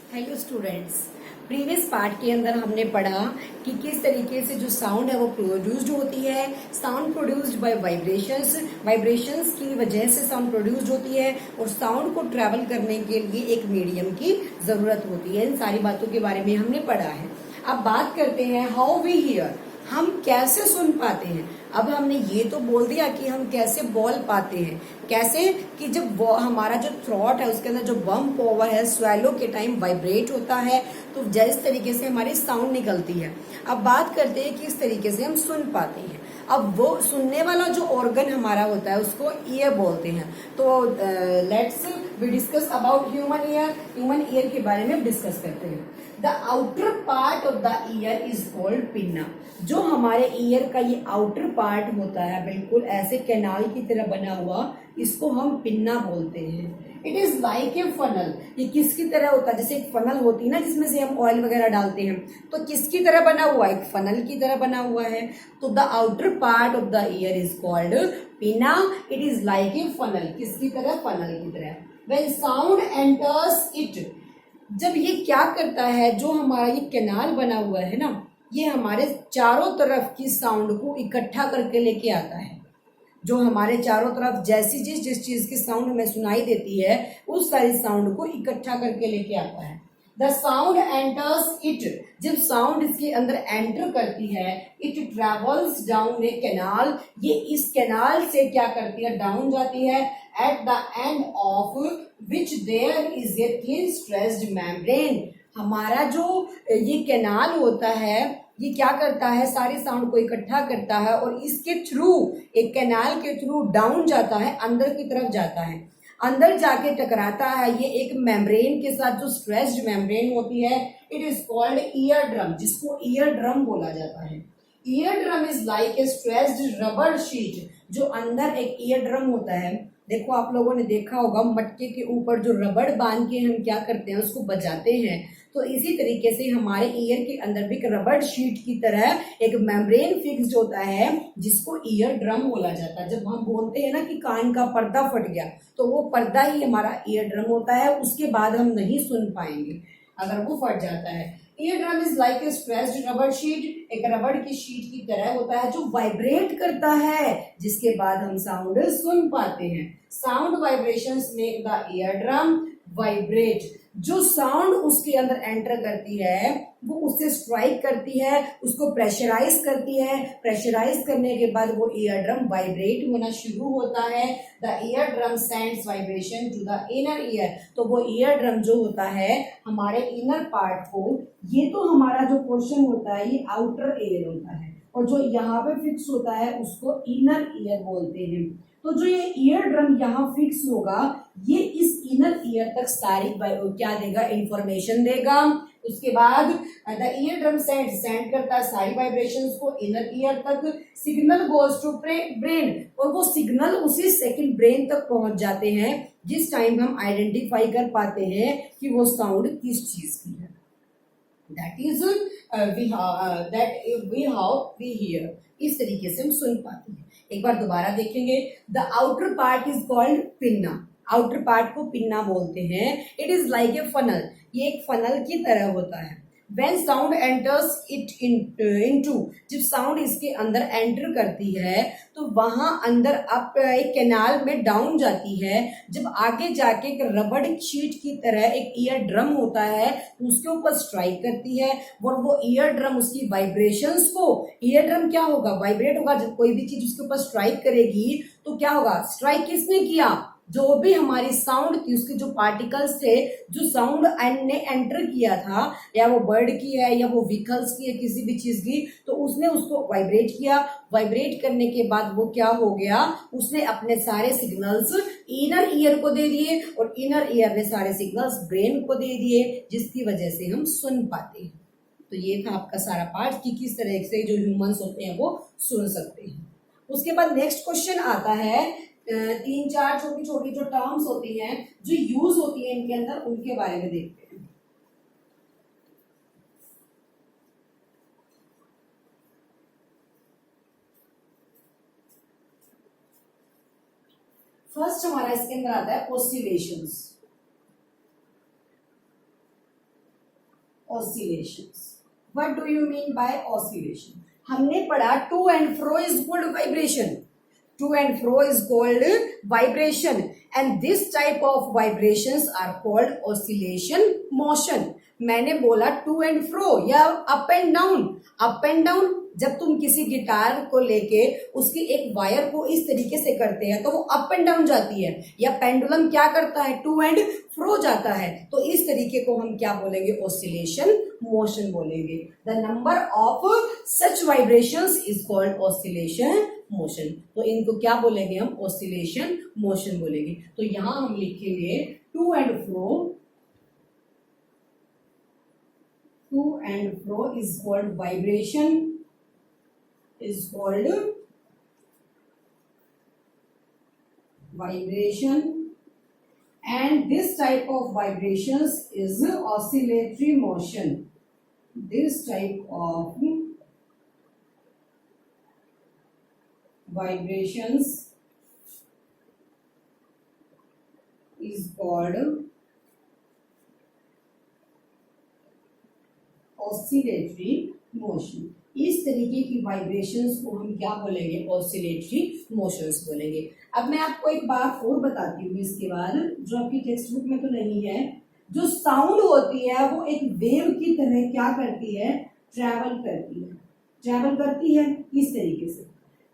Hello students. Previous part के अंदर हमने पढ़ा कि किस तरीके से जो साउंड है वो प्रोड्यूस्ड होती है। Sound produced by vibrations, vibrations की वजह से साउंड प्रोड्यूस्ड होती है और साउंड को ट्रैवल करने के लिए एक मीडियम की जरूरत होती है। इन सारी बातों के बारे में हमने पढ़ा है। अब बात करते हैं हाउ वी हियर, हम कैसे सुन पाते हैं। अब हमने ये तो बोल दिया कि हम कैसे बोल पाते हैं, कैसे कि जब वो हमारा जो थ्रॉट है उसके अंदर जो बम्प ओवर है स्वेलो के टाइम वाइब्रेट होता है तो जिस तरीके से हमारी साउंड निकलती है। अब बात करते हैं कि इस तरीके से हम सुन पाते हैं। अब वो सुनने वाला जो ऑर्गन हमारा होता है उसको ईयर बोलते हैं। तो let's we discuss about human ear. Human ear के बारे में डिस्कस करते हैं। The outer part of the ear is called pinna. जो हमारे ईयर का ये आउटर पार्ट होता है बिल्कुल ऐसे कैनाल की तरह बना हुआ, इसको हम पिन्ना बोलते हैं। It is like a funnel. ये किसकी तरह होता है, जैसे एक फनल होती है ना जिसमें से हम ऑयल वगैरह डालते हैं, तो किसकी तरह बना हुआ है, एक फनल की तरह बना हुआ है। तो the outer part of the ear is called pinna. It is like a funnel, किसकी तरह, फनल की तरह। व्हेन साउंड एंटर्स इट, जब ये क्या करता है, जो हमारा ये कैनाल बना हुआ है ना, ये हमारे चारों तरफ की साउंड को इकट्ठा करके लेके आता है। जो हमारे चारों तरफ जैसी जिस चीज की साउंड हमें सुनाई देती है उस सारी साउंड को इकट्ठा करके लेके आता है। द साउंड एंटर्स इट, जब साउंड इसके अंदर एंटर करती है, it travels down A canal, ये इस कैनाल से क्या करती है, डाउन जाती है। At the end of which there is a thin stressed membrane. हमारा जो ये कैनाल होता है ये क्या करता है, सारी साउंड को इकट्ठा करता है और इसके थ्रू, एक कैनाल के थ्रू डाउन जाता है, अंदर की तरफ जाता है। अंदर जाके टकराता है ये एक मेम्ब्रेन के साथ, जो स्ट्रेस्ड मेम्ब्रेन होती है। It is called ear drum, जिसको ईयर ड्रम बोला जाता है। Ear drum is like a stressed rubber sheet. जो अंदर एक ईयर ड्रम होता है, देखो आप लोगों ने देखा होगा मटके के ऊपर जो रबड़ बांध के हम क्या करते हैं, उसको बजाते हैं। तो इसी तरीके से हमारे ईयर के अंदर भी एक रबड़ शीट की तरह एक मेम्ब्रेन फिक्स्ड होता है जिसको ईयर ड्रम बोला जाता है। जब हम बोलते हैं ना कि कान का पर्दा फट गया, तो वो पर्दा ही हमारा ईयर ड्रम होता है, उसके बाद हम नहीं सुन पाएंगे अगर वो फट जाता है। Ear drum is like a stressed rubber sheet, एक रबड़ की शीट की तरह होता है जो वाइब्रेट करता है, जिसके बाद हम साउंड सुन पाते हैं। Sound vibrations make the ear drum vibrate. जो साउंड उसके अंदर एंटर करती है वो उससे स्ट्राइक करती है, उसको प्रेशराइज करती है। प्रेशराइज करने के बाद वो ईयर ड्रम वाइब्रेट होना शुरू होता है। The ear drum sends vibration to the inner ear. तो वो ईयर ड्रम जो होता है हमारे इनर पार्ट को, ये तो हमारा जो पोर्शन होता है ये आउटर ईयर होता है, और जो यहाँ पे फिक्स होता है उसको इनर ईयर बोलते हैं। तो जो ये ईयर ड्रम यहाँ फिक्स होगा, ये इस इनर ईयर तक सारी क्या देगा, इंफॉर्मेशन देगा। उसके बाद द ईयर ड्रम सेंड करता है सारी वाइब्रेशंस को इनर ईयर तक। सिग्नल गोज टू ब्रेन, और वो सिग्नल उसी सेकंड ब्रेन तक पहुंच जाते हैं जिस टाइम हम आइडेंटिफाई कर पाते हैं कि वो साउंड किस चीज की है। That is we how we hear. इस तरीके से हम सुन पाते हैं। एक बार दोबारा देखेंगे। The outer part is called pinna. Outer part को पिन्ना बोलते हैं। It is like a funnel, ये एक फनल की तरह होता है। When sound enters it into, जब साउंड इसके अंदर एंटर करती है तो वहां अंदर अप एक कैनाल में डाउन जाती है। जब आगे जाके एक रबड़ शीट की तरह एक ईयर ड्रम होता है उसके ऊपर स्ट्राइक करती है, और वो ईयर ड्रम उसकी वाइब्रेशंस को, ईयर ड्रम क्या होगा, वाइब्रेट होगा। जब कोई भी चीज उसके ऊपर स्ट्राइक करेगी तो क्या होगा, स्ट्राइक किसने किया, जो भी हमारी साउंड थी उसके जो पार्टिकल्स थे, जो साउंड ने एंटर किया था, या वो बर्ड की है या वो व्हीकल्स की है, किसी भी चीज की, तो उसने उसको वाइब्रेट किया। वाइब्रेट करने के बाद वो क्या हो गया, उसने अपने सारे सिग्नल्स इनर ईयर को दे दिए और इनर ईयर ने सारे सिग्नल्स ब्रेन को दे दिए, जिसकी वजह से हम सुन पाते हैं। तो ये था आपका सारा पार्ट कि किस तरह से जो ह्यूमंस होते हैं वो सुन सकते हैं। उसके बाद नेक्स्ट क्वेश्चन आता है, 3-4 छोटी छोटी जो टर्म्स होती हैं जो यूज होती है इनके अंदर, उनके बारे में देखते हैं। फर्स्ट हमारा इसके अंदर आता है oscillations. Oscillations. What do you mean by oscillation? हमने पढ़ा to and fro is called vibration, to and fro is called vibration, and this type of vibrations are called oscillation motion. मैंने बोला टू एंड फ्रो या up and down. Up and down जब तुम किसी guitar को लेके उसकी एक वायर को इस तरीके से करते हैं तो वो अप एंड डाउन जाती है, या पेंडुलम क्या करता है, टू एंड फ्रो जाता है, तो इस तरीके को हम क्या बोलेंगे, ऑसिलेशन मोशन बोलेंगे। The number of such vibrations is called oscillation motion. तो इनको क्या बोलेंगे हम, ऑसिलेशन मोशन बोलेंगे। तो यहां हम लिखेंगे to and fro, to and fro is called vibration, is called vibration, and this type of vibrations is oscillatory motion. This type of vibrations is called oscillatory motion. इस तरीके की वाइब्रेशंस को हम क्या बोलेंगे, ऑसिलेटरी मोशंस बोलेंगे। अब मैं आपको एक बात और बताती हूँ इसके बाद, जो आपकी टेक्स्ट बुक में तो नहीं है। जो साउंड होती है वो एक वेव की तरह क्या करती है, ट्रैवल करती है। ट्रैवल करती है इस तरीके से,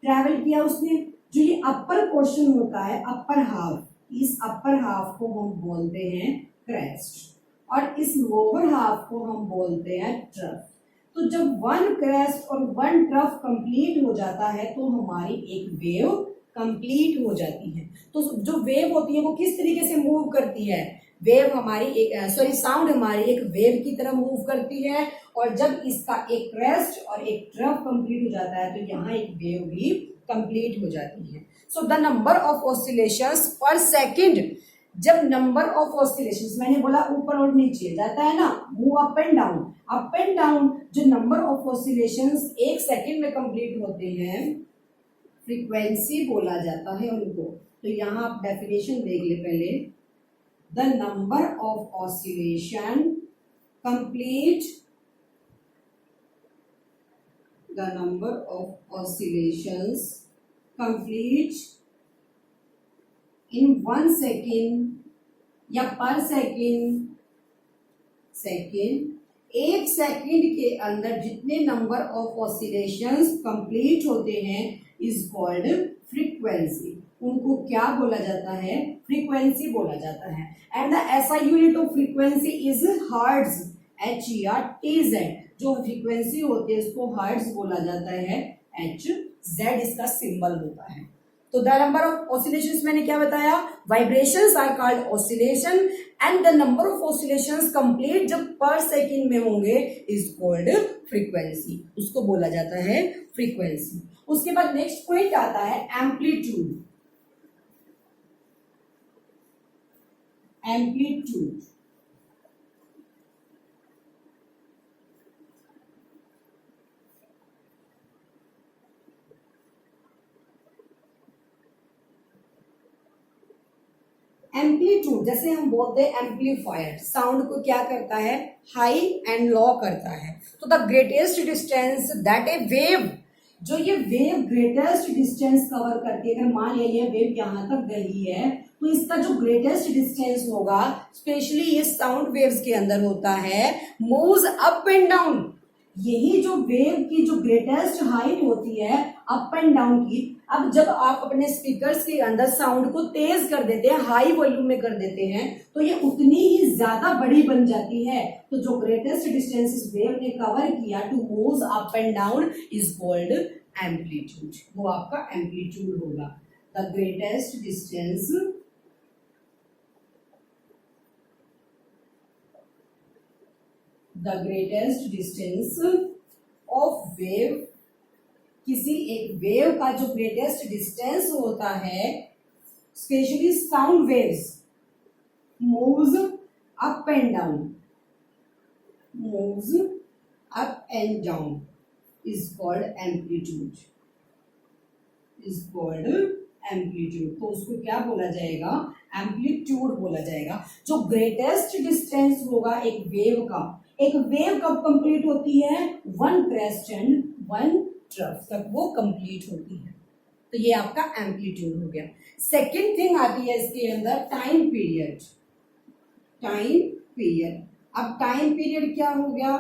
ट्रैवल किया उसने। जो ये अपर पोर्शन होता है, अपर हाफ, इस अपर हाफ को हम बोलते हैं क्रेस्ट, और इस लोअर हाफ को हम बोलते हैं ट्रफ। तो जब वन क्रेस्ट और वन ट्रफ कंप्लीट हो जाता है तो हमारी एक वेव कंप्लीट हो जाती है। तो जो वेव होती है वो किस तरीके से मूव करती है, वेव हमारी एक साउंड हमारी एक वेव की तरह मूव करती है, और जब इसका एक क्रेस्ट और एक ट्रफ कंप्लीट हो जाता है तो यहाँ एक वेव भी कंप्लीट हो जाती है। So the number of oscillations पर सेकेंड, जब नंबर ऑफ ऑसिलेशंस, मैंने बोला ऊपर और नीचे जाता है ना, move up and down, up and down, जो नंबर ऑफ ऑसिलेशंस एक सेकेंड में कंप्लीट होते हैं, फ्रीक्वेंसी बोला जाता है उनको। तो यहाँ आप डेफिनेशन देख ले पहले, the number of oscillation complete, the number of oscillations complete in 1 second या पर सेकेंड, एक सेकेंड के अंदर जितने नंबर ऑफ ऑसिलेशंस कंप्लीट होते हैं इज कॉल्ड फ्रीक्वेंसी। उनको क्या बोला जाता है, फ्रीक्वेंसी बोला जाता है। And the SI unit of frequency is hertz, HERTZ। जो फ्रीक्वेंसी होती है इसको हर्ट्ज बोला जाता है, HZ इसका सिंबल होता है। तो द नंबर ऑफ ऑसिलेशंस मैंने क्या बताया, vibrations are called oscillation, and the number of oscillations complete जब पर सेकेंड में होंगे इज कॉल्ड फ्रीक्वेंसी, उसको बोला जाता है फ्रीक्वेंसी। उसके बाद नेक्स्ट पॉइंट आता है एम्पलीट्यूड। एम्पलीट्यूड एम्पलीट्यूड, जैसे हम बोलते हैं एम्पलीफायर, साउंड को क्या करता है, हाई एंड लो करता है। तो the greatest distance that A wave, जो ये वेव ग्रेटेस्ट डिस्टेंस कवर करती है, अगर मान लिया ये वेव यहाँ तक गई है तो इसका जो ग्रेटेस्ट डिस्टेंस होगा, स्पेशली ये साउंड वेव्स के अंदर होता है, मूव्स अप एंड डाउन। यही जो वेव की जो ग्रेटेस्ट हाइट होती है अप एंड डाउन की, अब जब आप अपने स्पीकर्स के अंदर साउंड को तेज कर देते हैं, हाई वॉल्यूम में कर देते हैं, तो ये उतनी ही ज्यादा बड़ी बन जाती है। तो जो ग्रेटेस्ट डिस्टेंस इस वेव ने कवर किया to move up and down is called amplitude, वो आपका एम्पलीट्यूड होगा। The greatest distance of wave, किसी एक वेव का जो ग्रेटेस्ट डिस्टेंस होता है, specially sound waves moves up and down, moves up and down is called amplitude, is called amplitude, तो उसको क्या बोला जाएगा, एम्पलीट्यूड बोला जाएगा। जो ग्रेटेस्ट डिस्टेंस होगा एक वेव कब कंप्लीट होती है, one crest and one trough तक वो कंप्लीट होती है। तो ये आपका एम्पलीट्यूड हो गया। सेकेंड थिंग आती है इसके अंदर टाइम पीरियड। अब टाइम पीरियड क्या हो गया,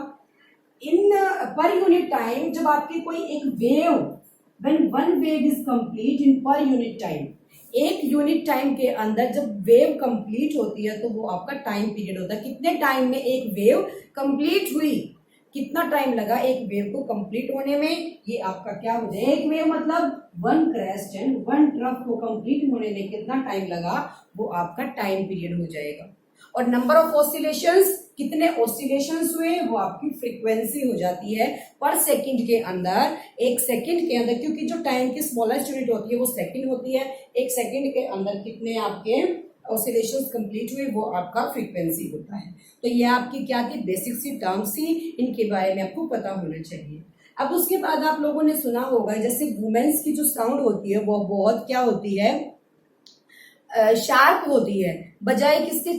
इन पर यूनिट टाइम, जब आपकी कोई एक wave, when one wave is complete in per unit time, एक यूनिट टाइम के अंदर जब वेव कंप्लीट होती है तो वो आपका टाइम पीरियड होता है। कितने टाइम में एक वेव कंप्लीट हुई, कितना टाइम लगा एक वेव को कंप्लीट होने में, ये आपका क्या हो जाएगा, एक वेव मतलब one crest and one trough को कंप्लीट होने में कितना टाइम लगा, वो आपका टाइम पीरियड हो जाएगा। और नंबर ऑफ ऑसिलेशंस, कितने ऑसिलेशंस हुए, वो आपकी फ्रीक्वेंसी हो जाती है पर सेकंड के अंदर। एक सेकंड के अंदर, क्योंकि जो टाइम की स्मॉलेस्ट यूनिट होती है वो सेकंड होती है, एक सेकंड के अंदर कितने आपके ऑसिलेशंस कंप्लीट हुए, वो आपका फ्रीक्वेंसी होता है। तो ये आपकी क्या थी, बेसिक सी टर्म्स थी, इनके बारे में आपको पता होना चाहिए। अब उसके बाद आप लोगों ने सुना होगा, जैसे वुमेन्स की जो साउंड होती है वो बहुत क्या होती है, शार्प होती है, बजाय किसके,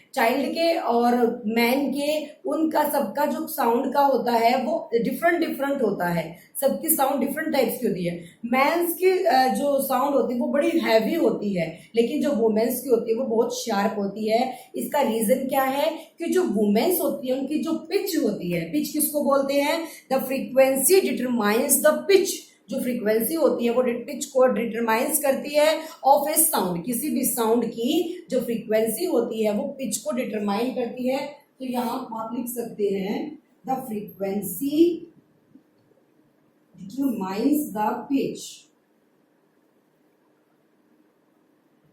चाइल्ड के और मैन के, उनका सबका जो साउंड का होता है वो डिफरेंट होता है, सबकी साउंड डिफरेंट टाइप्स की होती है। मैंस की जो साउंड होती है वो बड़ी हैवी होती है, लेकिन जो वुमेन्स की होती है वो बहुत शार्प होती है। इसका रीजन क्या है कि जो वुमेन्स होती है उनकी जो पिच होती है, पिच किसको बोलते हैं, the frequency determines the pitch, जो फ्रीक्वेंसी होती है वो पिच को डिटरमाइंस करती है ऑफ ए साउंड, किसी भी साउंड की जो फ्रीक्वेंसी होती है वो पिच को डिटरमाइन करती है। तो यहां आप लिख सकते हैं the frequency determines the pitch,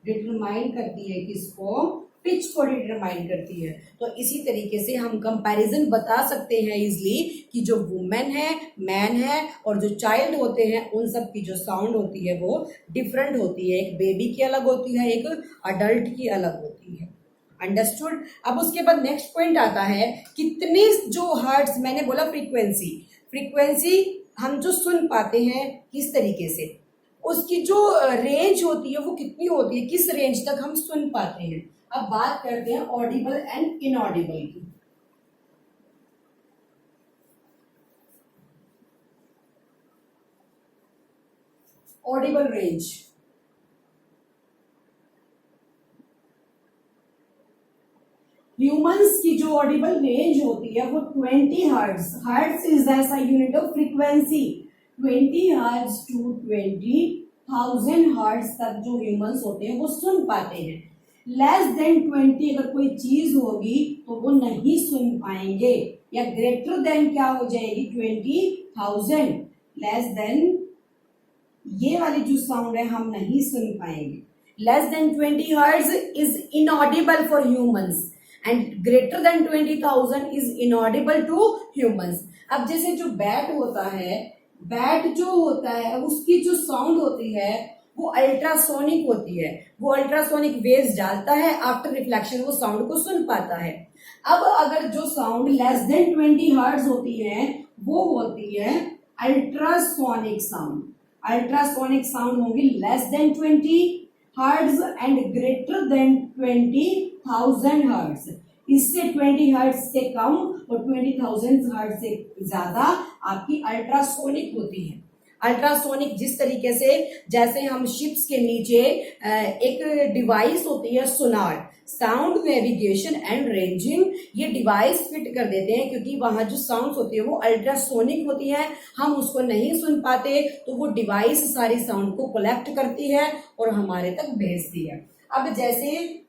determine करती है किसको, पिच को डिटरमाइन करती है। तो इसी तरीके से हम कंपैरिजन बता सकते हैं इजिली कि जो वुमेन है, मैन है और जो चाइल्ड होते हैं उन सब की जो साउंड होती है वो डिफरेंट होती है, एक बेबी की अलग होती है, एक अडल्ट की अलग होती है। अंडरस्टूड। अब उसके बाद नेक्स्ट पॉइंट आता है, कितनी जो हर्ट्ज, मैंने बोला फ्रीक्वेंसी हम जो सुन पाते हैं किस तरीके से, उसकी जो रेंज होती है वो कितनी होती है, किस रेंज तक हम सुन पाते हैं। अब बात करते हैं ऑडिबल एंड इनऑडिबल की। ऑडिबल रेंज, ह्यूमंस की जो ऑडिबल रेंज होती है वो 20 हर्ट्ज, हर्ट्ज इज ऐसा unit of frequency, 20 hertz to 20,000 hertz तक जो ह्यूमंस होते हैं वो सुन पाते हैं। लेस देन 20 अगर कोई चीज होगी तो वो नहीं सुन पाएंगे, या ग्रेटर देन क्या हो जाएगी, 20,000, लेस देन ये वाली जो साउंड है हम नहीं सुन पाएंगे। Less than 20 hertz is inaudible for humans and greater than 20,000 is inaudible to humans. अब जैसे जो बैट होता है, बैट जो होता है उसकी जो साउंड होती है वो अल्ट्रासोनिक होती है, वो अल्ट्रासोनिक वेव्स डालता है, आफ्टर रिफ्लेक्शन वो साउंड को सुन पाता है। अब अगर जो साउंड लेस देन 20 हर्ट्ज होती है वो होती है अल्ट्रासोनिक साउंड। अल्ट्रासोनिक साउंड होगी less than 20 hertz and greater than 20,000 hertz. इससे 20 हर्ट्ज से कम और 20,000 हर्ट्ज से ज्यादा आपकी अल्ट्रासोनिक होती है। अल्ट्रासोनिक जिस तरीके से, जैसे हम शिप्स के नीचे एक डिवाइस होती है सोनार, साउंड नेविगेशन एंड रेंजिंग, ये डिवाइस फिट कर देते हैं क्योंकि वहां जो साउंड होती है वो अल्ट्रासोनिक होती है, हम उसको नहीं सुन पाते, तो वो डिवाइस सारी साउंड को कलेक्ट करती है और हमारे तक भेजती है। अब जैसे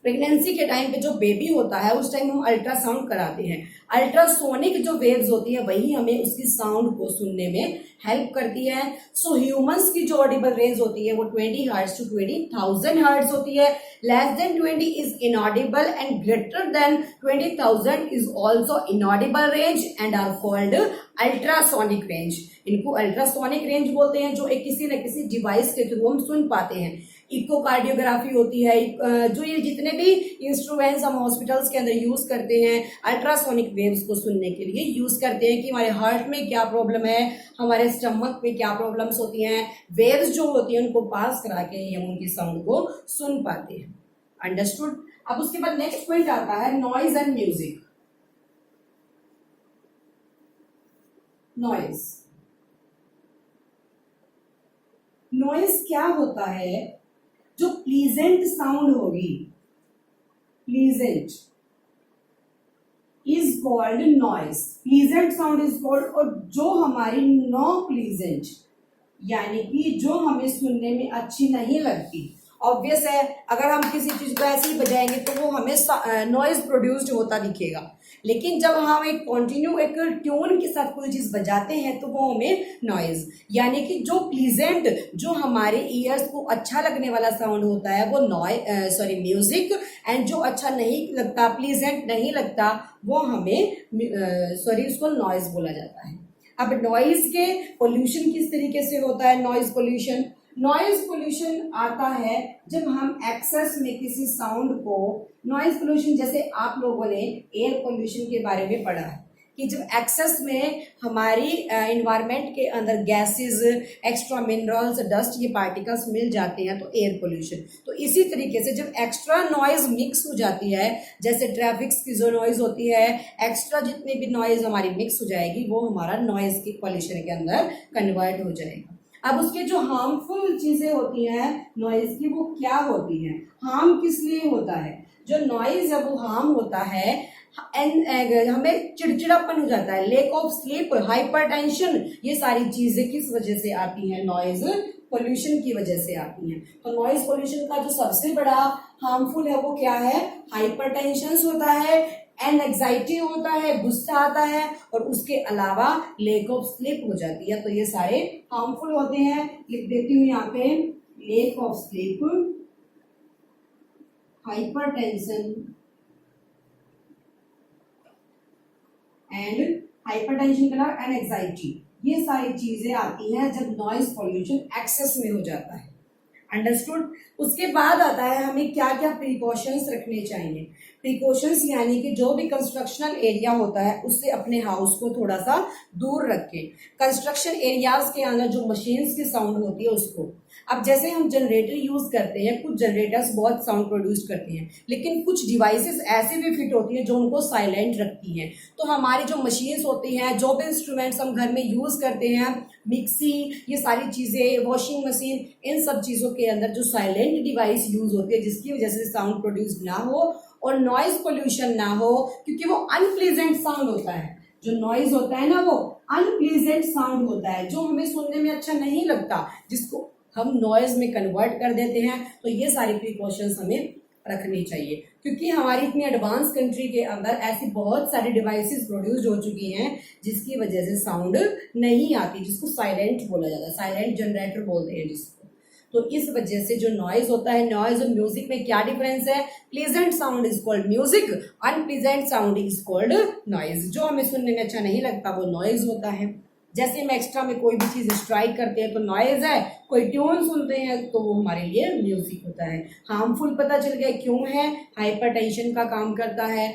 प्रेगनेंसी के टाइम पे जो बेबी होता है उस टाइम हम अल्ट्रासाउंड कराते हैं, अल्ट्रासोनिक जो वेव्स होती है वही हमें उसकी साउंड को सुनने में हेल्प करती है। सो ह्यूमंस की जो ऑडिबल रेंज होती है वो 20 हर्ट्ज टू 20,000 हर्ट्ज होती है। Less than 20 is inaudible and greater than 20,000 is also inaudible range and are called ultrasonic range. इनको अल्ट्रासोनिक रेंज बोलते हैं, जो एक किसी न किसी डिवाइस के थ्रू हम सुन पाते हैं। इकोकार्डियोग्राफी होती है, जो ये जितने भी इंस्ट्रूमेंट्स हम हॉस्पिटल्स के अंदर यूज करते हैं अल्ट्रासोनिक वेव्स को सुनने के लिए यूज करते हैं कि हमारे हार्ट में क्या प्रॉब्लम है, हमारे स्टमक में क्या प्रॉब्लम्स होती हैं, वेव्स जो होती हैं उनको पास करा के हम उनकी साउंड को सुन पाते हैं। अंडरस्टूड। अब उसके बाद नेक्स्ट पॉइंट आता है noise and music. Noise, noise क्या होता है? जो प्लीजेंट साउंड होगी, pleasant is called noise, pleasant sound is called, और जो हमारी नॉ प्लीजेंट यानी कि जो हमें सुनने में अच्छी नहीं लगती, ऑब्वियस है अगर हम किसी चीज को ऐसे ही बजाएंगे तो वो हमें नॉइज प्रोड्यूस्ड होता दिखेगा, लेकिन जब हम एक कॉन्टिन्यू एक ट्यून के साथ कोई चीज बजाते हैं तो वो हमें नॉइज यानी कि जो प्लीजेंट, जो हमारे ईयर्स को अच्छा लगने वाला साउंड होता है वो म्यूजिक, एंड जो अच्छा नहीं लगता, प्लीजेंट नहीं लगता, वो हमें उसको नॉइज बोला जाता है। अब नॉइज के पोल्यूशन किस तरीके से होता है? नॉइज पोल्यूशन, नॉइज पोल्यूशन आता है जब हम एक्सेस में किसी साउंड को, नॉइज पोल्यूशन जैसे आप लोगों ने एयर पोल्यूशन के बारे में पढ़ा है कि जब एक्सेस में हमारी एनवायरनमेंट के अंदर गैसेस, एक्स्ट्रा मिनरल्स, डस्ट, ये पार्टिकल्स मिल जाते हैं तो एयर पोल्यूशन। तो इसी तरीके से जब एक्स्ट्रा नॉइज मिक्स हो जाती है, जैसे ट्रैफिक की जो नॉइज होती है, एक्स्ट्रा जितनी भी नॉइज हमारी मिक्स हो जाएगी वो हमारा नॉइज की पोल्यूशन के अंदर कन्वर्ट हो जाएगा। अब उसके जो हार्मफुल चीजें होती हैं नॉइज की, वो क्या होती हैं? हार्म किस लिए होता है? जो नॉइज है वो हार्म होता है, हमें चिड़चिड़ापन हो जाता है, लेक ऑफ स्लीप, हाइपरटेंशन, ये सारी चीजें किस वजह से आती हैं? नॉइज पोल्यूशन की वजह से आती हैं। तो नॉइज पोल्यूशन का जो सबसे बड़ा हार्मफुल है वो क्या है? हाइपरटेंशन होता है, एंजाइटी होता है, गुस्सा आता है, और उसके अलावा लेक ऑफ स्लीप हो जाती है। तो ये सारे हार्मफुल होते हैं। लिख देती हूँ यहाँ पे, lake of sleep, hypertension and hypertension के अलावा एंजाइटी, ये सारी चीजें आती हैं जब नॉइज पोल्यूशन एक्सेस में हो जाता है। अंडरस्टूड। उसके बाद आता है हमें क्या क्या प्रिकॉशंस रखने चाहिए। प्रिकॉशंस यानी कि जो भी कंस्ट्रक्शनल एरिया होता है उससे अपने हाउस को थोड़ा सा दूर रखें। कंस्ट्रक्शन एरियाज के अंदर जो मशीन्स की साउंड होती है उसको, अब जैसे हम जनरेटर यूज करते हैं, कुछ जनरेटर्स बहुत साउंड प्रोड्यूस करती हैं, लेकिन कुछ डिवाइसेस ऐसे भी फिट होती हैं जो उनको साइलेंट रखती हैं। तो हमारी जो मशीन्स होती हैं, जो भी इंस्ट्रूमेंट्स हम घर में यूज करते हैं, मिक्सी, ये सारी चीजें, वॉशिंग मशीन, इन सब चीजों के अंदर जो साइलेंट डिवाइस यूज होती है जिसकी वजह से साउंड प्रोड्यूस ना हो और नॉइज पोल्यूशन ना हो, क्योंकि वो अनप्लीजेंट साउंड होता है। जो नॉइज होता है ना वो अनप्लीजेंट साउंड होता है, जो हमें सुनने में अच्छा नहीं लगता, जिसको हम नॉइज में कन्वर्ट कर देते हैं। तो ये सारी प्रिकॉशंस हमें रखनी चाहिए, क्योंकि हमारी इतनी एडवांस कंट्री के अंदर ऐसी बहुत सारी डिवाइसेस प्रोड्यूस हो चुकी हैं जिसकी वजह से साउंड नहीं आती, जिसको साइलेंट बोला जाता है, साइलेंट जनरेटर बोलते हैं जिसको। तो इस वजह से जो नॉइज होता है, नॉइज और म्यूजिक में क्या डिफरेंस है? Pleasant sound is called music, unpleasant sound is called noise. जो हमें सुनने में अच्छा नहीं लगता वो नॉइज होता है। जैसे हम एक्स्ट्रा में कोई भी चीज स्ट्राइक करते हैं तो नॉइज है, कोई ट्यून सुनते हैं तो वो हमारे लिए म्यूजिक होता है। हार्मफुल पता चल गया क्यों है? हाइपरटेंशन का काम करता है,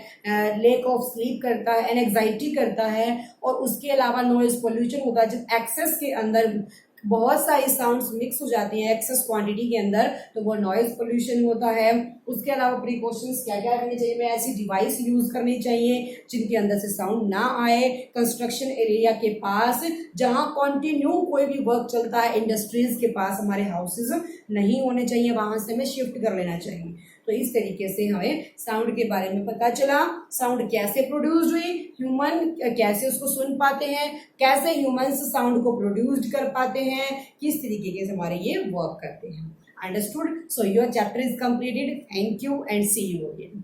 लेक ऑफ स्लीप करता है, एंजाइटी करता है, और उसके अलावा नॉइज पोल्यूशन होता है। जब एक्सेस के अंदर बहुत सारी साउंड्स मिक्स हो जाती हैं एक्सेस क्वांटिटी के अंदर, तो वो नॉइज पोल्यूशन होता है। उसके अलावा प्रिकॉशंस क्या क्या करनी चाहिए? मैं ऐसी डिवाइस यूज करनी चाहिए जिनके अंदर से साउंड ना आए। कंस्ट्रक्शन एरिया के पास जहां कंटिन्यू कोई भी वर्क चलता है, इंडस्ट्रीज के पास हमारे हाउसेज नहीं होने चाहिए, वहां से हमें शिफ्ट कर लेना चाहिए। तो इस तरीके से हमें साउंड के बारे में पता चला, साउंड कैसे प्रोड्यूस हुई, ह्यूमन कैसे उसको सुन पाते हैं, कैसे ह्यूमंस साउंड को प्रोड्यूस कर पाते हैं, किस तरीके के हमारे ये वर्क करते हैं। Understood? So your chapter is completed. Thank you and see you again.